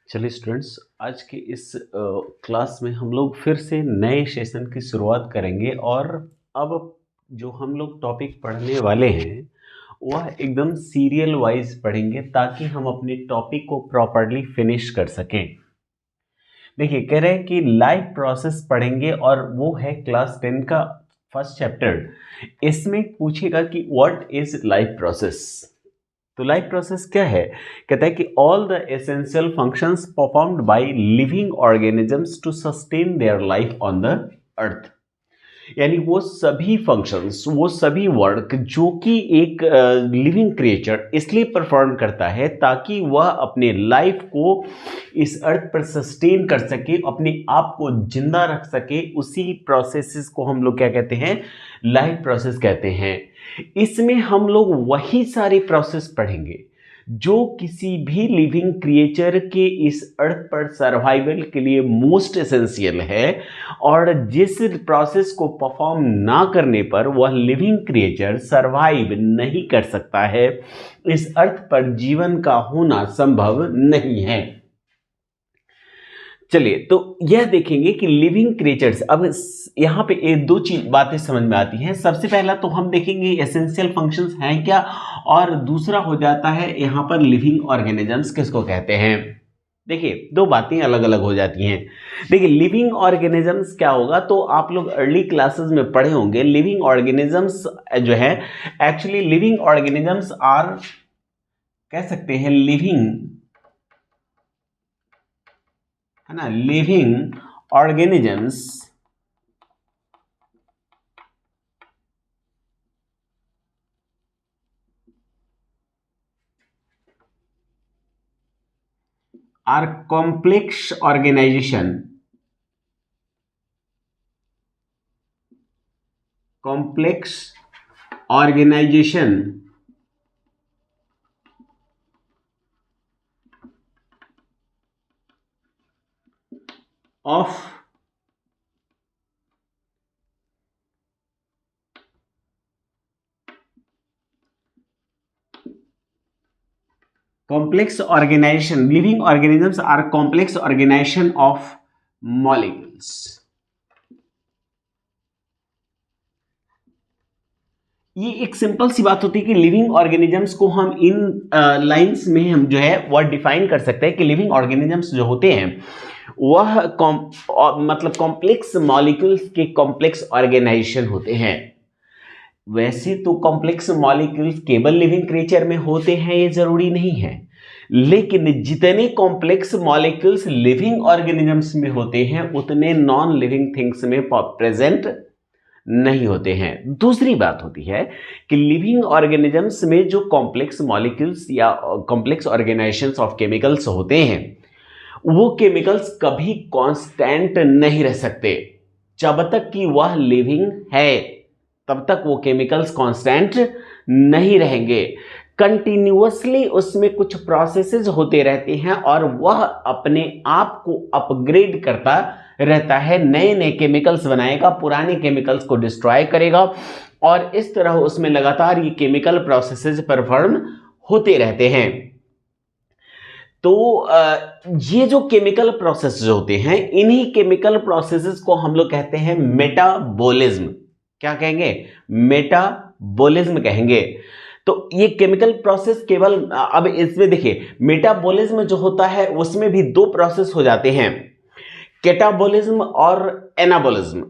चलिए स्टूडेंट्स, आज के इस क्लास में हम लोग फिर से नए सेशन की शुरुआत करेंगे और अब जो हम लोग टॉपिक पढ़ने वाले हैं वह एकदम सीरियल वाइज पढ़ेंगे ताकि हम अपने टॉपिक को प्रॉपरली फिनिश कर सकें। देखिए, कह रहे हैं कि लाइफ प्रोसेस पढ़ेंगे और वो है क्लास 10 का फर्स्ट चैप्टर। इसमें पूछेगा कि व्हाट इज लाइफ प्रोसेस। तो लाइफ प्रोसेस क्या है? कहता है कि all the essential functions performed by living organisms to sustain their life on the earth. यानी वो सभी फंक्शंस, वो सभी वर्क जो कि एक लिविंग क्रिएचर इसलिए परफॉर्म करता है ताकि वह अपने लाइफ को इस अर्थ पर सस्टेन कर सके, अपने आप को जिंदा रख सके। उसी प्रोसेसेस को हम लोग क्या कहते हैं? लाइफ प्रोसेस कहते हैं। इसमें हम लोग वही सारी प्रोसेस पढ़ेंगे जो किसी भी लिविंग क्रिएचर के इस अर्थ पर सर्वाइवल के लिए मोस्ट एसेंशियल है, और जिस प्रोसेस को परफॉर्म ना करने पर वह लिविंग क्रिएचर सर्वाइव नहीं कर सकता है। इस अर्थ पर जीवन का होना संभव नहीं है। चलिए, तो यह देखेंगे कि लिविंग क्रिएचर्स, अब यहाँ पे दो चीज बातें समझ में आती हैं। सबसे पहला तो हम देखेंगे एसेंशियल फंक्शंस हैं क्या, और दूसरा हो जाता है यहाँ पर लिविंग ऑर्गेनिजम्स किसको कहते हैं। देखिए, दो बातें अलग अलग हो जाती हैं। देखिए, लिविंग ऑर्गेनिजम्स क्या होगा, तो आप लोग अर्ली क्लासेस में पढ़े होंगे। लिविंग ऑर्गेनिजम्स जो है, एक्चुअली लिविंग ऑर्गेनिजम्स आर, कह सकते हैं लिविंग, है ना, living organisms are complex organisation, complex organization of complex organization. Living organisms are complex organization of molecules. ये एक सिंपल सी बात होती है कि लिविंग ऑर्गेनिजम्स को हम इन लाइंस में हम जो है वह डिफाइन कर सकते हैं कि लिविंग ऑर्गेनिजम्स जो होते हैं वह मतलब कॉम्प्लेक्स मॉलिक्यूल्स के कॉम्प्लेक्स ऑर्गेनाइजेशन होते हैं। वैसे तो कॉम्प्लेक्स मॉलिक्यूल्स केवल लिविंग क्रिएचर में होते हैं ये जरूरी नहीं है, लेकिन जितने कॉम्प्लेक्स मॉलिक्यूल्स लिविंग ऑर्गेनिजम्स में होते हैं उतने नॉन लिविंग थिंग्स में प्रेजेंट नहीं होते हैं। दूसरी बात होती है कि लिविंग ऑर्गेनिजम्स में जो कॉम्प्लेक्स मॉलिक्यूल्स या कॉम्प्लेक्स ऑर्गेनाइजेशंस ऑफ केमिकल्स होते हैं वो केमिकल्स कभी कांस्टेंट नहीं रह सकते। जब तक कि वह लिविंग है तब तक वो केमिकल्स कांस्टेंट नहीं रहेंगे। कंटिन्यूअसली उसमें कुछ प्रोसेसेस होते रहते हैं और वह अपने आप को अपग्रेड करता रहता है, नए नए केमिकल्स बनाएगा, पुराने केमिकल्स को डिस्ट्रॉय करेगा, और इस तरह उसमें लगातार ये केमिकल प्रोसेसेस परफॉर्म होते रहते हैं। तो ये जो केमिकल प्रोसेसेस होते हैं, इन्हीं केमिकल प्रोसेसेस को हम लोग कहते हैं मेटाबॉलिज्म। क्या कहेंगे? मेटाबॉलिज्म कहेंगे। तो ये केमिकल प्रोसेस केवल, अब इसमें देखिए, मेटाबॉलिज्म जो होता है उसमें भी दो प्रोसेस हो जाते हैं, कैटाबॉलिज्म और एनाबॉलिज्म।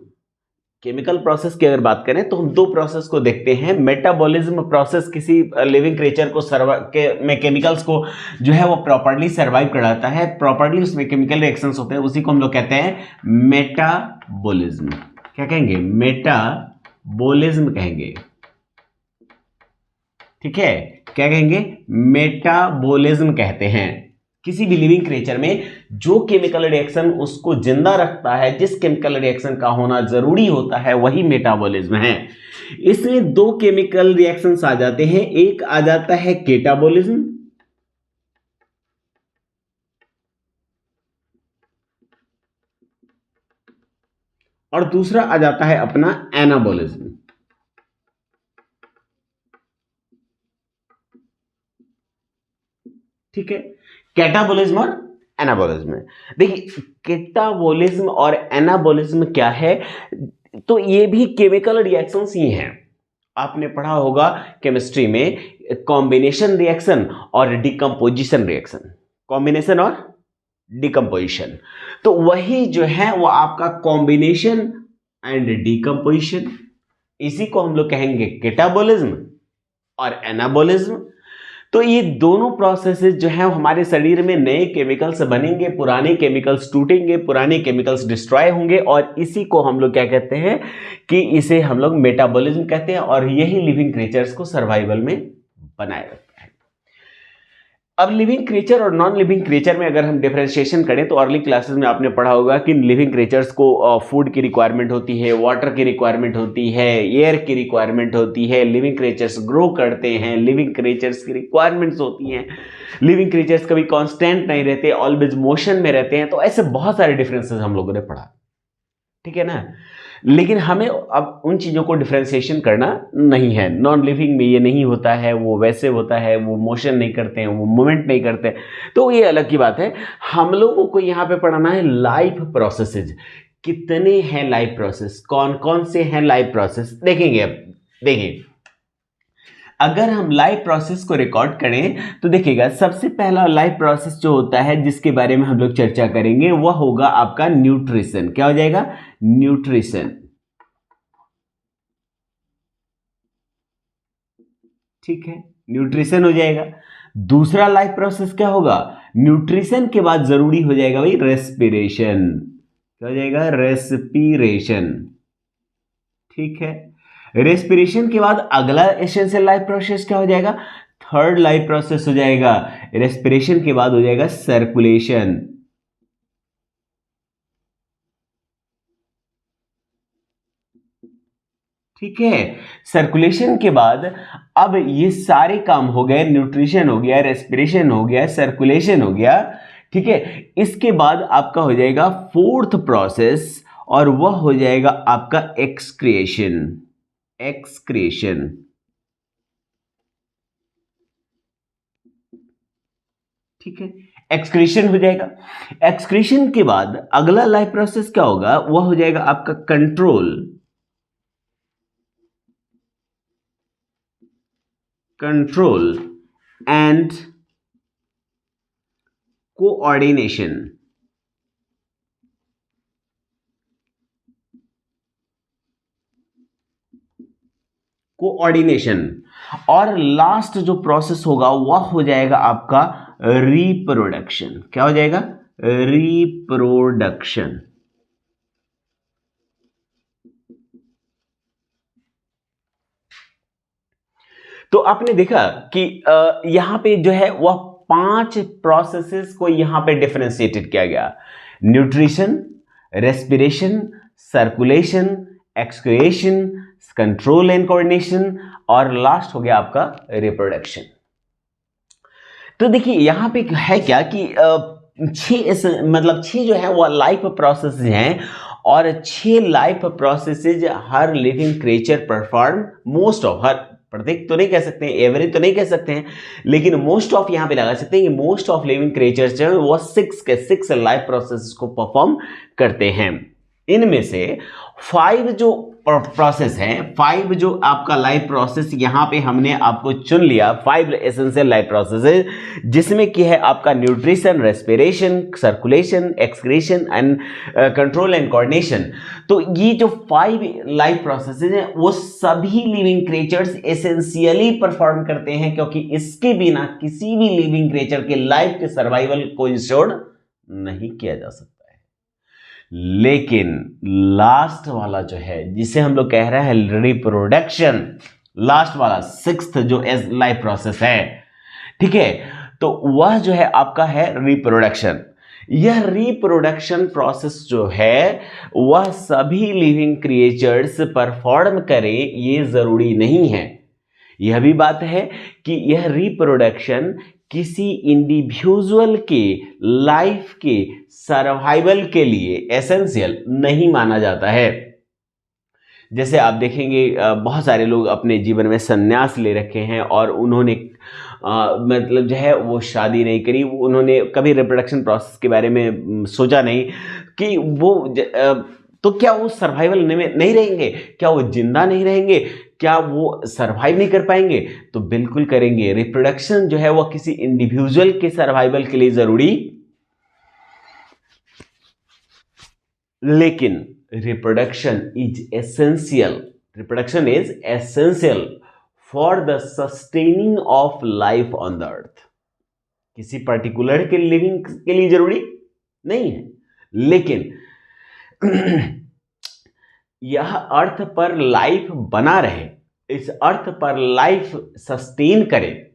केमिकल प्रोसेस की अगर बात करें तो हम दो प्रोसेस को देखते हैं। मेटाबॉलिज्म प्रोसेस किसी लिविंग क्रिएचर को में केमिकल्स को जो है वो प्रॉपर्ली सर्वाइव कराता है, प्रॉपर्ली उसमें केमिकल रिएक्शंस होते हैं, उसी को हम लोग कहते हैं मेटाबॉलिज्म। क्या कहेंगे? मेटाबॉलिज्म कहेंगे। ठीक है, क्या कहेंगे? मेटाबॉलिज्म कहते हैं। किसी भी लिविंग क्रिएचर में जो केमिकल रिएक्शन उसको जिंदा रखता है, जिस केमिकल रिएक्शन का होना जरूरी होता है, वही मेटाबॉलिज्म है। इसमें दो केमिकल रिएक्शंस आ जाते हैं, एक आ जाता है कैटाबॉलिज्म और दूसरा आ जाता है अपना एनाबॉलिज्म। ठीक है, कैटाबॉलिज्म और एनाबॉलिज्म। देखिए कैटाबॉलिज्म और एनाबॉलिज्म क्या है, तो ये भी केमिकल रिएक्शंस ही हैं। आपने पढ़ा होगा केमिस्ट्री में कॉम्बिनेशन रिएक्शन और डिकम्पोजिशन रिएक्शन, कॉम्बिनेशन और डिकम्पोजिशन। तो वही जो है वो आपका कॉम्बिनेशन एंड डिकम्पोजिशन, इसी को हम लोग कहेंगे कैटाबॉलिज्म और एनाबॉलिज्म। तो ये दोनों प्रोसेसेस जो है हमारे शरीर में नए केमिकल्स बनेंगे, पुराने केमिकल्स टूटेंगे, पुराने केमिकल्स डिस्ट्रॉय होंगे, और इसी को हम लोग क्या कहते हैं कि इसे हम लोग मेटाबॉलिज्म कहते हैं, और यही लिविंग क्रिएचर्स को सर्वाइवल में बनाए रखता है। अब लिविंग क्रिएचर और नॉन लिविंग क्रिएचर में अगर हम डिफरेंशिएशन करें तो अर्ली क्लासेस में आपने पढ़ा होगा कि लिविंग क्रिएचर्स को फूड की रिक्वायरमेंट होती है, वाटर की रिक्वायरमेंट होती है, एयर की रिक्वायरमेंट होती है, लिविंग क्रिएचर्स ग्रो करते हैं, लिविंग क्रिएचर्स की रिक्वायरमेंट्स होती हैं, लिविंग क्रिएचर्स कभी कांस्टेंट नहीं रहते, ऑलवेज मोशन में रहते हैं। तो ऐसे बहुत सारे डिफरेंसेस हम लोगों ने पढ़ा, ठीक है ना। लेकिन हमें अब उन चीज़ों को डिफरेंशिएशन करना नहीं है। नॉन लिविंग में ये नहीं होता है, वो वैसे होता है, वो मोशन नहीं करते हैं, वो मूवमेंट नहीं करते, तो ये अलग की बात है। हम लोगों को यहाँ पे पढ़ाना है लाइफ प्रोसेसेज। कितने हैं लाइफ प्रोसेस, कौन कौन से हैं लाइफ प्रोसेस, देखेंगे। अब देखिए अगर हम लाइफ प्रोसेस को रिकॉर्ड करें तो देखिएगा सबसे पहला लाइफ प्रोसेस जो होता है जिसके बारे में हम लोग चर्चा करेंगे वह होगा आपका न्यूट्रिशन। क्या हो जाएगा, न्यूट्रिशन, ठीक है, न्यूट्रिशन हो जाएगा। दूसरा लाइफ प्रोसेस क्या होगा, न्यूट्रिशन के बाद जरूरी हो जाएगा भाई रेस्पिरेशन। क्या हो जाएगा, रेस्पिरेशन, ठीक है। रेस्पिरेशन के बाद अगला एसेंशियल लाइफ प्रोसेस क्या हो जाएगा, थर्ड लाइफ प्रोसेस हो जाएगा। रेस्पिरेशन के बाद हो जाएगा सर्कुलेशन, ठीक है। सर्कुलेशन के बाद अब ये सारे काम हो गए, न्यूट्रिशन हो गया, रेस्पिरेशन हो गया, सर्कुलेशन हो गया, ठीक है। इसके बाद आपका हो जाएगा फोर्थ प्रोसेस और वह हो जाएगा आपका एक्सक्रिएशन। एक्सक्रिएशन, ठीक है, एक्सक्रीशन हो जाएगा। एक्सक्रीशन के बाद अगला लाइफ प्रोसेस क्या होगा, वह हो जाएगा आपका control. Control and coordination, coordination. और लास्ट जो प्रोसेस होगा वह हो जाएगा आपका रिप्रोडक्शन। क्या हो जाएगा, रिप्रोडक्शन। तो आपने देखा कि यहां पे जो है वह 5 प्रोसेसेस को यहां पे डिफरेंशिएटेड किया गया, nutrition, respiration, circulation, excretion, control and coordination, और लास्ट हो गया आपका रिप्रोडक्शन। तो देखिए यहां पे है क्या कि 6 जो है वो लाइफ प्रोसेस हैं, और 6 लाइफ प्रोसेसेज हर living creature perform, most of, हर प्रत्येक तो नहीं कह सकते हैं, एवरेज तो नहीं कह सकते हैं, लेकिन मोस्ट ऑफ यहां पे लगा सकते हैं कि मोस्ट ऑफ लिविंग क्रिएचर्स जो है वो 6 लाइफ प्रोसेस को परफॉर्म करते हैं। इनमें से 5 जो प्रोसेस है, 5 जो आपका लाइफ प्रोसेस यहां पे हमने आपको चुन लिया, 5 एसेंशियल लाइफ प्रोसेस, जिसमें कि है आपका nutrition, respiration, circulation, excretion and control and coordination. तो ये जो 5 लाइफ प्रोसेसेस हैं वो सभी लिविंग क्रिएचर्स एसेंशियली परफॉर्म करते हैं, क्योंकि इसके बिना किसी भी लिविंग क्रिएचर के लाइफ के सर्वाइवल को इंश्योर नहीं किया जा सकता। लेकिन लास्ट वाला जो है जिसे हम लोग कह रहे हैं रिप्रोडक्शन, लास्ट वाला 6th जो लाइफ प्रोसेस है, ठीक है, तो वह जो है आपका है रिप्रोडक्शन। यह रिप्रोडक्शन प्रोसेस जो है वह सभी लिविंग क्रिएचर्स परफॉर्म करें ये जरूरी नहीं है। यह भी बात है कि यह रिप्रोडक्शन किसी इंडिविजुअल के लाइफ के सर्वाइवल के लिए एसेंशियल नहीं माना जाता है। जैसे आप देखेंगे बहुत सारे लोग अपने जीवन में संन्यास ले रखे हैं और उन्होंने मतलब जो है वो शादी नहीं करी, उन्होंने कभी रिप्रोडक्शन प्रोसेस के बारे में सोचा नहीं कि वो तो क्या वो सर्वाइवल में नहीं रहेंगे, क्या वो जिंदा नहीं रहेंगे, क्या वो सर्वाइव नहीं कर पाएंगे? तो बिल्कुल करेंगे। रिप्रोडक्शन जो है वो किसी इंडिविजुअल के सर्वाइवल के लिए जरूरी, लेकिन reproduction is essential for the sustaining of life on the अर्थ। किसी पर्टिकुलर के लिविंग के लिए जरूरी नहीं है, लेकिन यह अर्थ पर लाइफ बना रहे, इस अर्थ पर लाइफ सस्टेन करे,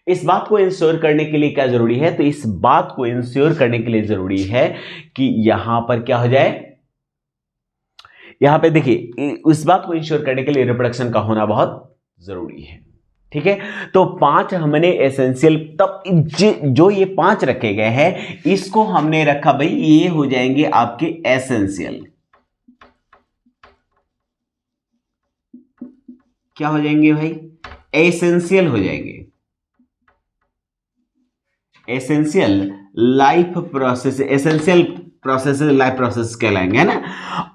इस बात को इंश्योर करने के लिए क्या जरूरी है? तो इस बात को इंश्योर करने के लिए जरूरी है कि यहां पर क्या हो जाए, यहां पे देखिए, उस बात को इंश्योर करने के लिए रिप्रोडक्शन का होना बहुत जरूरी है। ठीक है, तो 5 हमने एसेंशियल, तब जो ये 5 रखे गए हैं इसको हमने रखा भाई, ये हो जाएंगे आपके एसेंशियल। क्या हो जाएंगे भाई? एसेंशियल हो जाएंगे, essential life process, essential process life process कहलाएंगे, है ना।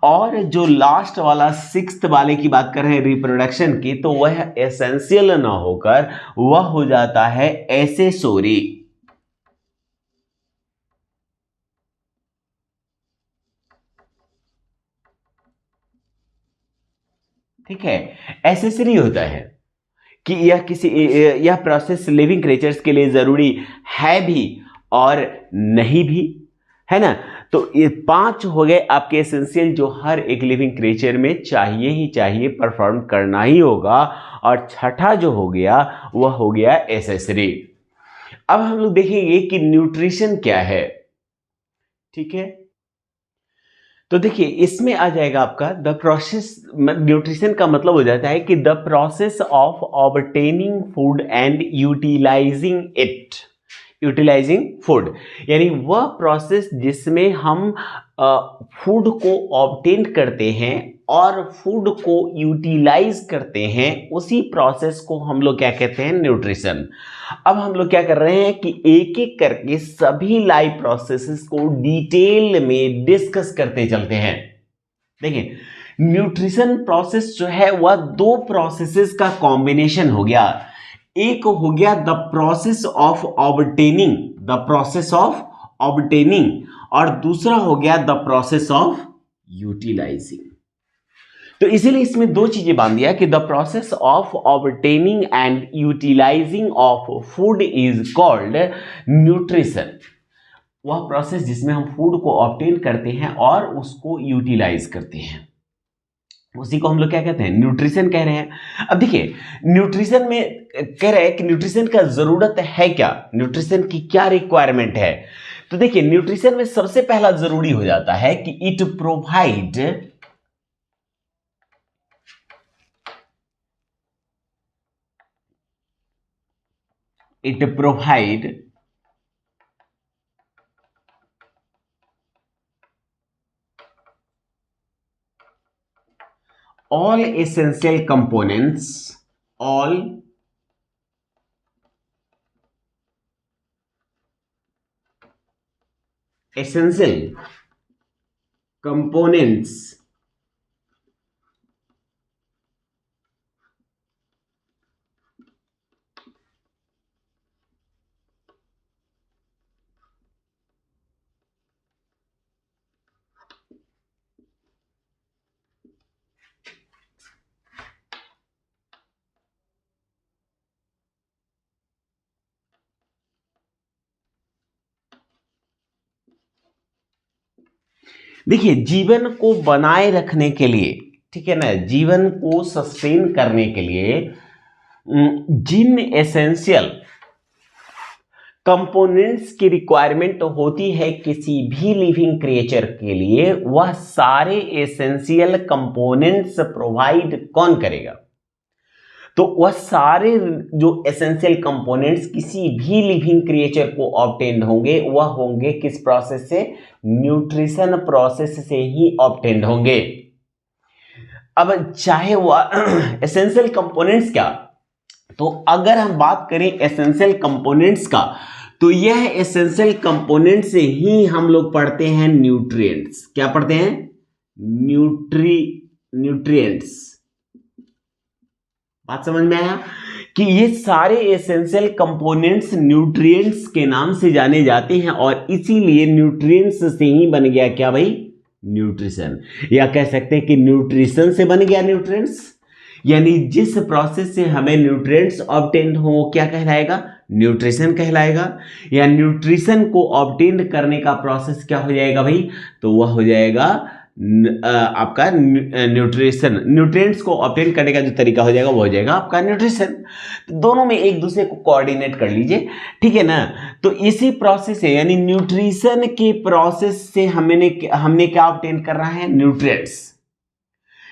और जो लास्ट वाला 6th वाले की बात कर रहे हैं रिप्रोडक्शन की, तो वह एसेंशियल ना होकर वह हो जाता है एसेसोरी। ठीक है, एसेसरी होता है कि यह प्रोसेस लिविंग क्रिएचर्स के लिए जरूरी है भी और नहीं भी, है ना। तो ये 5 हो गए आपके एसेंशियल, जो हर एक लिविंग क्रिएचर में चाहिए ही चाहिए, परफॉर्म करना ही होगा। और छठा जो हो गया वह हो गया एसेसरी। अब हम लोग देखेंगे कि न्यूट्रिशन क्या है। ठीक है, तो देखिए इसमें आ जाएगा आपका द प्रोसेस, न्यूट्रिशन का मतलब हो जाता है कि the process of obtaining food and utilising food, यानी वह प्रोसेस जिसमें हम फूड को ऑब्टेन करते हैं और फूड को यूटिलाइज करते हैं, उसी प्रोसेस को हम लोग क्या कहते हैं? न्यूट्रिशन। अब हम लोग क्या कर रहे हैं कि एक एक करके सभी लाइफ प्रोसेसेस को डिटेल में डिस्कस करते चलते हैं। देखिए, न्यूट्रिशन प्रोसेस जो है वह 2 प्रोसेसेस का कॉम्बिनेशन हो गया। एक हो गया द प्रोसेस ऑफ ऑब्टेनिंग, और दूसरा हो गया द प्रोसेस ऑफ यूटिलाइजिंग। तो इसीलिए इसमें 2 चीजें बांध दिया कि the process of obtaining and utilising of food is called nutrition. वह प्रोसेस जिसमें हम फूड को ऑब्टेन करते हैं और उसको यूटिलाइज करते हैं, उसी को हम लोग क्या कहते हैं? न्यूट्रिशन कह रहे हैं। अब देखिए, न्यूट्रिशन में कह रहे हैं कि न्यूट्रिशन का जरूरत है क्या, न्यूट्रिशन की क्या रिक्वायरमेंट है। तो देखिए, न्यूट्रिशन में सबसे पहला जरूरी हो जाता है कि it provide all essential components, all essential components देखिए, जीवन को बनाए रखने के लिए, ठीक है ना, जीवन को सस्टेन करने के लिए जिन एसेंशियल कंपोनेंट्स की रिक्वायरमेंट होती है किसी भी लिविंग क्रिएचर के लिए, वह सारे एसेंशियल कंपोनेंट्स प्रोवाइड कौन करेगा? तो वह सारे जो एसेंशियल कंपोनेंट्स किसी भी लिविंग क्रिएचर को ऑब्टेन्ड होंगे, वह होंगे किस प्रोसेस से? न्यूट्रिशन प्रोसेस से ही ऑब्टेन्ड होंगे। अब चाहे वह एसेंशियल कंपोनेंट्स क्या, तो अगर हम बात करें एसेंशियल कंपोनेंट्स का, तो यह एसेंशियल कंपोनेंट से ही हम लोग पढ़ते हैं न्यूट्रिएंट्स। क्या पढ़ते हैं? न्यूट्रिएंट्स। बात समझ में आया कि ये सारे एसेंशियल कंपोनेंट्स न्यूट्रिएंट्स के नाम से जाने जाते हैं, और इसीलिए न्यूट्रिएंट्स से ही बन गया क्या भाई? न्यूट्रिशन। या कह सकते हैं कि न्यूट्रिशन से बन गया न्यूट्रिएंट्स। यानी जिस प्रोसेस से हमें न्यूट्रिएंट्स ऑब्टेन हो, क्या कहलाएगा? न्यूट्रिशन कहलाएगा। या न्यूट्रिशन को ऑब्टेन करने का प्रोसेस क्या हो जाएगा भाई? तो वह हो जाएगा आपका न्यूट्रिशन। न्यूट्रिएंट्स को ऑब्टेन करने का जो तरीका हो जाएगा वो हो जाएगा आपका न्यूट्रिशन। तो दोनों में एक दूसरे को कोऑर्डिनेट कर लीजिए, ठीक है ना। तो इसी प्रोसेस से, यानी न्यूट्रिशन के प्रोसेस से हमने क्या ऑब्टेन करना है? न्यूट्रिएंट्स।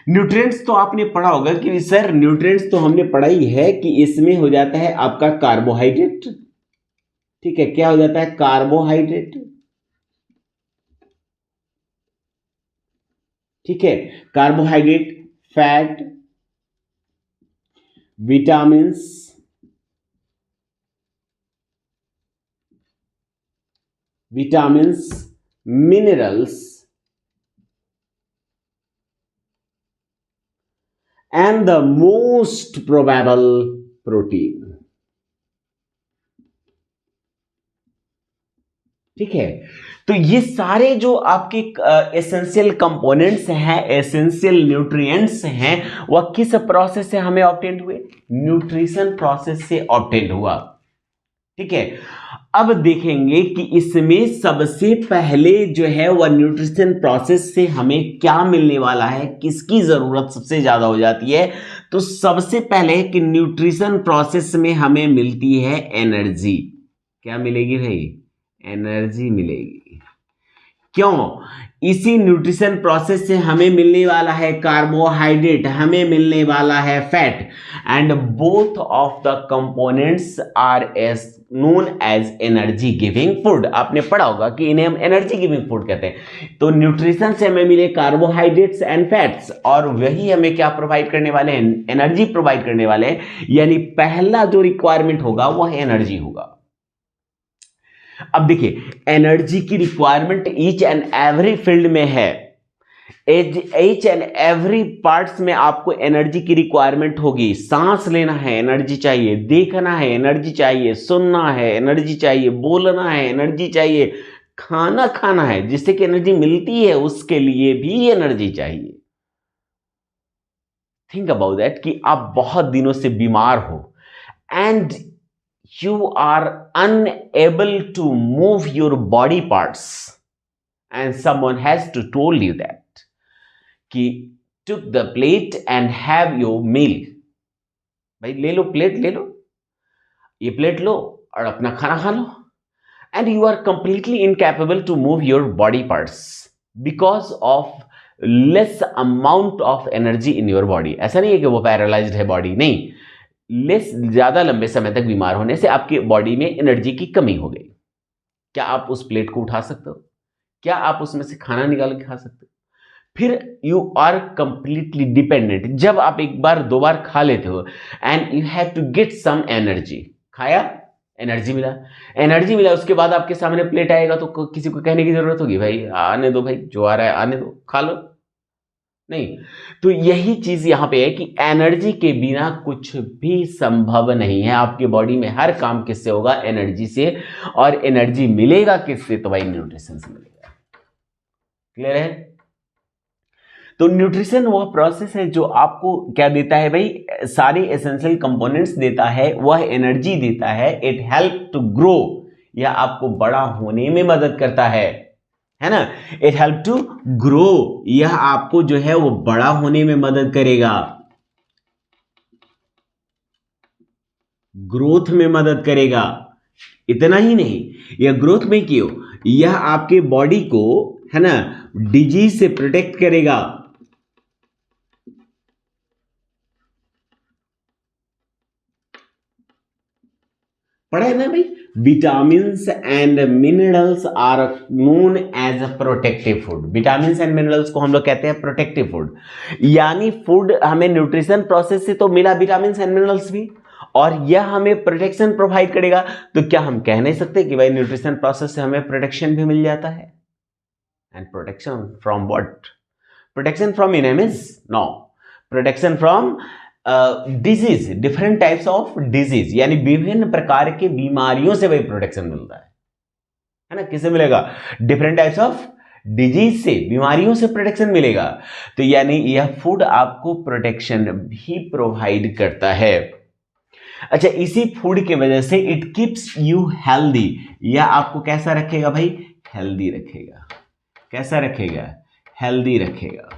न्यूट्रिएंट्स तो आपने पढ़ा होगा कि सर न्यूट्रिएंट्स तो हमने पढ़ा ही है कि इसमें हो जाता है आपका कार्बोहाइड्रेट, ठीक है। क्या हो जाता है? कार्बोहाइड्रेट, ठीक है। Carbohydrate, fat, vitamins, minerals and the most probable protein, ठीक है। तो ये सारे जो आपके एसेंशियल कंपोनेंट्स हैं, एसेंशियल न्यूट्रिएंट्स हैं, वह किस प्रोसेस से हमें ऑब्टेन हुए? न्यूट्रिशन प्रोसेस से ऑब्टेन हुआ, ठीक है। अब देखेंगे कि इसमें सबसे पहले जो है वह न्यूट्रिशन प्रोसेस से हमें क्या मिलने वाला है, किसकी जरूरत सबसे ज्यादा हो जाती है। तो सबसे पहले कि न्यूट्रिशन प्रोसेस में हमें मिलती है एनर्जी। क्या मिलेगी भाई? एनर्जी मिलेगी। क्यों? इसी न्यूट्रिशन प्रोसेस से हमें मिलने वाला है कार्बोहाइड्रेट, हमें मिलने वाला है fat, and both of the components are as known as energy giving food. आपने पढ़ा होगा कि इन्हें हम एनर्जी गिविंग फूड कहते हैं। तो न्यूट्रिशन से हमें मिले कार्बोहाइड्रेट्स एंड फैट्स, और वही हमें क्या प्रोवाइड करने वाले हैं? एनर्जी प्रोवाइड करने वाले हैं। यानी पहला जो रिक्वायरमेंट होगा वह एनर्जी होगा। अब देखिए, एनर्जी की requirement each and every field में है। ईच एंड एवरी पार्ट्स में आपको एनर्जी की रिक्वायरमेंट होगी। सांस लेना है, एनर्जी चाहिए। देखना है, एनर्जी चाहिए। सुनना है, एनर्जी चाहिए। बोलना है, एनर्जी चाहिए। खाना खाना है, जिससे कि एनर्जी मिलती है, उसके लिए भी एनर्जी चाहिए। थिंक अबाउट दैट कि आप बहुत दिनों से बीमार हो and you are unable to move your body parts, and someone has to told you that कि took the plate and have your meal। भाई ले लो प्लेट, ले लो, ये प्लेट लो और अपना खाना खा लो। and you are completely incapable to move your body parts because of less amount of energy in your body। ऐसा नहीं है कि वो पैरालाइज्ड है बॉडी, नहीं, ज्यादा लंबे समय तक बीमार होने से आपकी बॉडी में एनर्जी की कमी हो गई। क्या आप उस प्लेट को उठा सकते हो? क्या आप उसमें से खाना निकाल के खा सकते हो? फिर यू आर कंप्लीटली डिपेंडेंट। जब आप एक बार दो बार खा लेते हो and you have to get some energy, खाया, एनर्जी मिला, उसके बाद आपके सामने प्लेट आएगा तो किसी को कहने की जरूरत होगी भाई आने दो, भाई जो आ रहा है आने दो, खा लो? नहीं। तो यही चीज यहां पे है कि एनर्जी के बिना कुछ भी संभव नहीं है। आपकी बॉडी में हर काम किससे होगा? एनर्जी से। और एनर्जी मिलेगा किससे? तो भाई न्यूट्रिशन से मिलेगा। क्लियर है? तो न्यूट्रिशन वह प्रोसेस है जो आपको क्या देता है भाई? सारे एसेंशियल कंपोनेंट्स देता है, वह एनर्जी देता है। इट हेल्प टू ग्रो, यह आपको बड़ा होने में मदद करता है ना। इट हेल्प टू ग्रो, यह आपको जो है वो बड़ा होने में मदद करेगा, ग्रोथ में मदद करेगा। इतना ही नहीं, यह ग्रोथ में क्यों, यह आपके बॉडी को है ना डिजीज से प्रोटेक्ट करेगा। पढ़ा है ना भाई? Vitamins and minerals are known as a protective food. Vitamins and minerals को हम लोग कहते हैं प्रोटेक्टिव फूड। यानी फूड हमें न्यूट्रिशन प्रोसेस से तो मिला विटामिन्स एंड मिनरल्स भी, और यह हमें प्रोटेक्शन प्रोवाइड करेगा। तो क्या हम कह नहीं सकते कि भाई न्यूट्रिशन प्रोसेस से हमें प्रोटेक्शन भी मिल जाता है? And protection from what? Protection from enemies? No, protection from disease, different types of disease, यानी विभिन्न प्रकार के बीमारियों से भाई प्रोटेक्शन मिलता है ना? किससे मिलेगा? डिफरेंट टाइप्स ऑफ डिजीज से, बीमारियों से प्रोटेक्शन मिलेगा। तो यानी यह फूड आपको प्रोटेक्शन भी प्रोवाइड करता है। अच्छा, इसी फूड की वजह से इट कीप्स यू हेल्दी, यह आपको कैसा रखेगा भाई? हेल्दी रखेगा। कैसा रखेगा? हेल्दी रखेगा।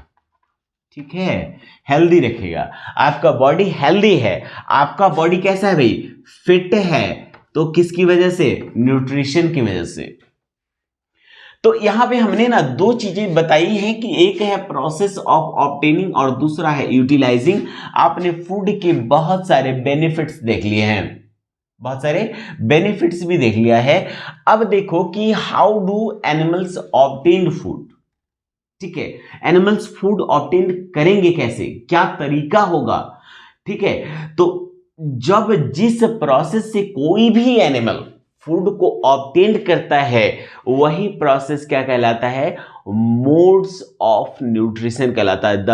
ठीक है, हेल्दी रखेगा। आपका बॉडी हेल्दी है, आपका बॉडी कैसा है भाई? फिट है। तो किसकी वजह से? न्यूट्रिशन की वजह से। तो यहां पे हमने ना दो चीजें बताई हैं कि एक है प्रोसेस ऑफ ऑब्टेनिंग और दूसरा है यूटिलाइजिंग। आपने फूड के बहुत सारे बेनिफिट्स देख लिए हैं, बहुत सारे बेनिफिट्स भी देख लिया है। अब देखो कि how do animals obtain food. ठीक है, एनिमल्स फूड ऑब्टेन करेंगे कैसे, क्या तरीका होगा? ठीक है, तो जब जिस प्रोसेस से कोई भी एनिमल फूड को ऑब्टेन करता है वही प्रोसेस क्या कहलाता है? मोड्स ऑफ न्यूट्रिशन कहलाता है। The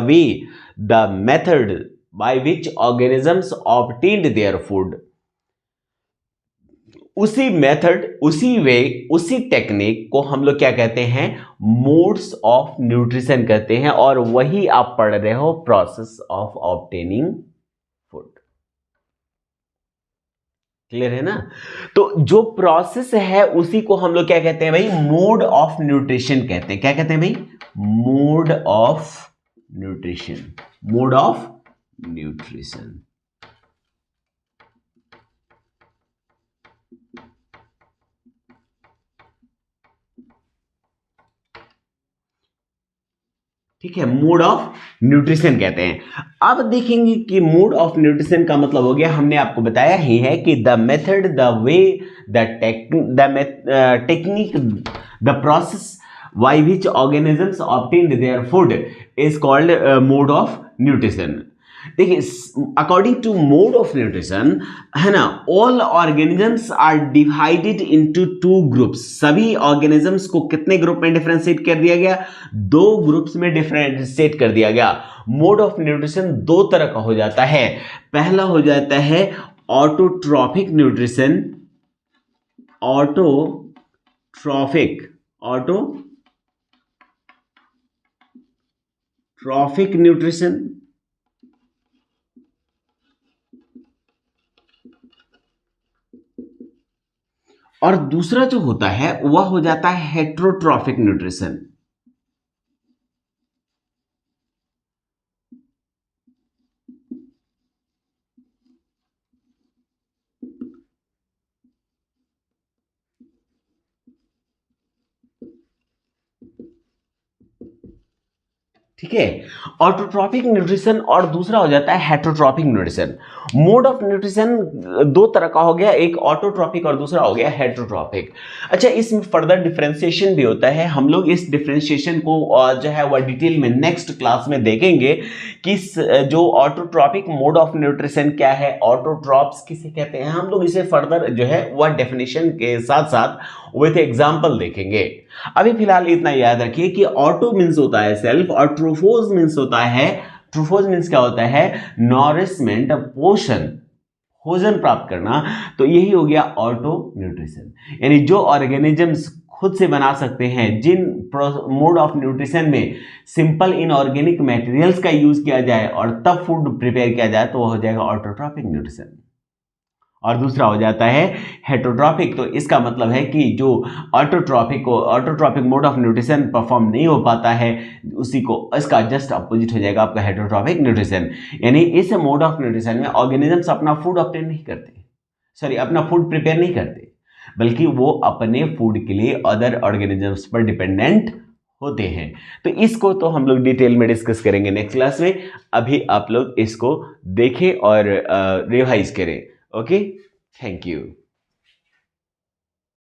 way the method by which organisms obtained their food, उसी मेथड, उसी वे, उसी टेक्निक को हम लोग क्या कहते हैं? मोड्स ऑफ न्यूट्रिशन कहते हैं। और वही आप पढ़ रहे हो, process of obtaining food. Clear है ना? तो जो प्रोसेस है उसी को हम लोग क्या कहते हैं भाई? मोड ऑफ न्यूट्रिशन कहते हैं। क्या कहते हैं भाई? Mode of nutrition. Mode of nutrition. ठीक है, मोड ऑफ न्यूट्रिशन कहते हैं। अब देखेंगे कि मोड ऑफ न्यूट्रिशन का मतलब हो गया, हमने आपको बताया ही है कि the method, the way, the technique, the process by which organisms obtained their food is called mode of nutrition. देखिए, according to mode of nutrition, है ना, all organisms are divided into two groups. सभी organisms को कितने group में differentiate कर दिया गया? दो ग्रुप्स में डिफरेंशिएट कर दिया गया। मोड ऑफ न्यूट्रिशन दो तरह का हो जाता है। पहला हो जाता है ऑटोट्रॉफिक न्यूट्रिशन। Autotrophic nutrition. और दूसरा जो होता है वह हो जाता है हेट्रोट्रॉफिक न्यूट्रिशन। ठीक है, ऑटोट्रॉपिक न्यूट्रिशन और दूसरा हो जाता है heterotrophic nutrition. Mode of nutrition दो तरह का हो गया, एक ऑटोट्रॉपिक और दूसरा हो गया हेट्रोट्रॉपिक। अच्छा, इसमें फर्दर डिफरेंशिएशन भी होता है। हम लोग इस डिफरेंशिएशन को जो है वह डिटेल में नेक्स्ट क्लास में देखेंगे कि जो ऑटोट्रॉपिक मोड ऑफ न्यूट्रिशन क्या है, ऑटोट्रॉप्स किसे कहते हैं, हम लोग इसे फर्दर जो है वह डेफिनेशन के साथ साथ विथ एग्जाम्पल देखेंगे। अभी फिलहाल इतना याद रखिए कि ऑटो मीन्स होता है सेल्फ और ट्रोफोज मीन्स होता है, ट्रोफोज मीन्स क्या होता है? नॉरिशमेंट, पोषण, भोजन प्राप्त करना। तो यही हो गया ऑटो न्यूट्रिशन, यानी जो ऑर्गेनिजम्स खुद से बना सकते हैं, जिन मोड ऑफ न्यूट्रिशन में सिंपल इनऑर्गेनिक मटेरियल्स का यूज किया जाए और तब फूड प्रिपेयर किया जाए, तो वह हो जाएगा ऑटोट्रॉपिक न्यूट्रिशन। और दूसरा हो जाता है हेट्रोट्रॉपिक। तो इसका मतलब है कि जो autotrophic mode of nutrition perform नहीं हो पाता है, उसी को, इसका जस्ट अपोजिट हो जाएगा आपका हेट्रोट्रॉपिक न्यूट्रिशन। यानी इस मोड ऑफ न्यूट्रिशन में ऑर्गेनिजम्स अपना फूड ऑब्टेन नहीं करते, सॉरी अपना फूड प्रिपेयर नहीं करते, बल्कि वो अपने फूड के लिए अदर ऑर्गेनिजम्स पर डिपेंडेंट होते हैं। तो इसको तो हम लोग डिटेल में डिस्कस करेंगे नेक्स्ट क्लास में। अभी आप लोग इसको देखें और रिवाइज करें। Okay, thank you.